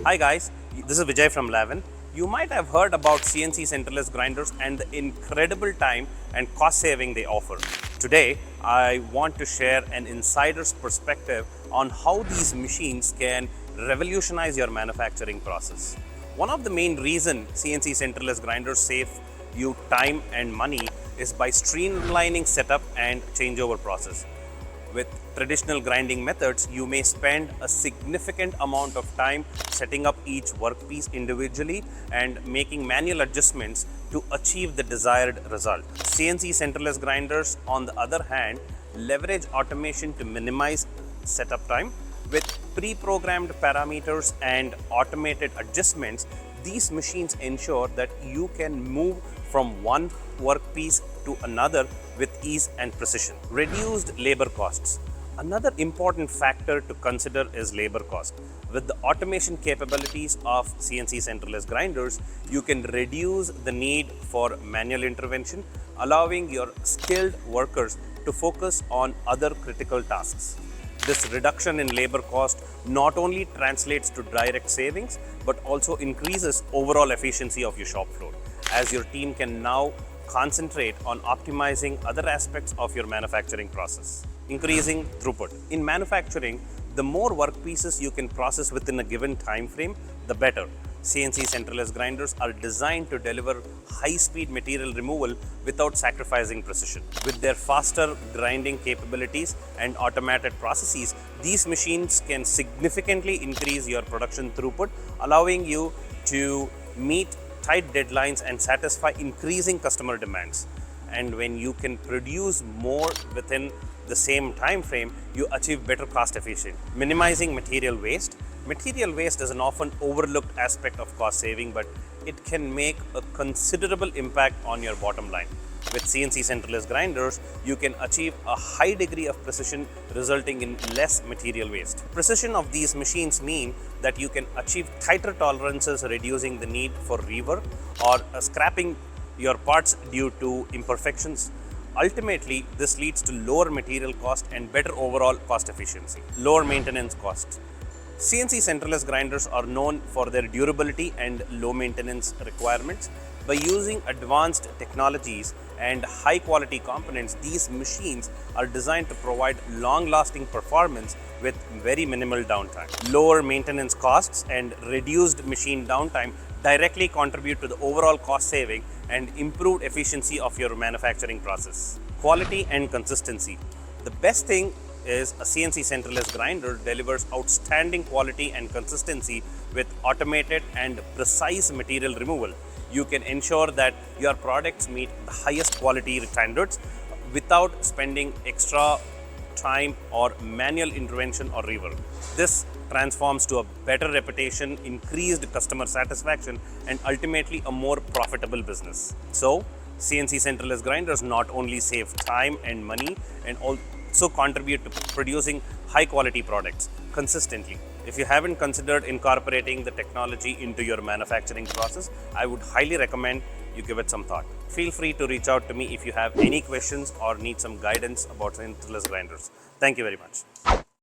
Hi guys, this is Vijay from Laven. You might have heard about CNC Centerless grinders and the incredible time and cost saving they offer. Today, I want to share an insider's perspective on how these machines can revolutionize your manufacturing process. One of the main reasons CNC Centerless grinders save you time and money is by streamlining setup and changeover process. With traditional grinding methods, you may spend a significant amount of time setting up each workpiece individually and making manual adjustments to achieve the desired result. CNC centerless grinders, on the other hand, leverage automation to minimize setup time. With pre-programmed parameters and automated adjustments, these machines ensure that you can move from one workpiece to another with ease and precision. Reduced labor costs. Another important factor to consider is labor cost. With the automation capabilities of CNC centerless grinders, you can reduce the need for manual intervention, allowing your skilled workers to focus on other critical tasks. This reduction in labor cost not only translates to direct savings, but also increases overall efficiency of your shop floor, as your team can now concentrate on optimizing other aspects of your manufacturing process. Increasing throughput. In manufacturing, the more workpieces you can process within a given time frame, the better. CNC centerless grinders are designed to deliver high-speed material removal without sacrificing precision. With their faster grinding capabilities and automated processes, these machines can significantly increase your production throughput, allowing you to meet tight deadlines and satisfy increasing customer demands. And when you can produce more within the same time frame, you achieve better cost efficiency. Minimizing material waste. Material waste is an often overlooked aspect of cost saving, but it can make a considerable impact on your bottom line. With CNC centerless grinders, you can achieve a high degree of precision, resulting in less material waste. Precision of these machines mean that you can achieve tighter tolerances, reducing the need for rework or scrapping your parts due to imperfections. Ultimately, this leads to lower material cost and better overall cost efficiency. Lower maintenance costs. CNC centerless grinders are known for their durability and low maintenance requirements. By using advanced technologies and high quality components, these machines are designed to provide long-lasting performance with very minimal downtime. Lower maintenance costs and reduced machine downtime directly contribute to the overall cost saving and improved efficiency of your manufacturing process. Quality and consistency. The best thing is a CNC centerless grinder delivers outstanding quality and consistency with automated and precise material removal. You can ensure that your products meet the highest quality standards without spending extra time or manual intervention or rework. This transforms to a better reputation, increased customer satisfaction, and ultimately a more profitable business. So, CNC centerless grinders not only save time and money and also contribute to producing high quality products consistently. If you haven't considered incorporating the technology into your manufacturing process, I would highly recommend you give it some thought. Feel free to reach out to me if you have any questions or need some guidance about centerless grinders. Thank you very much.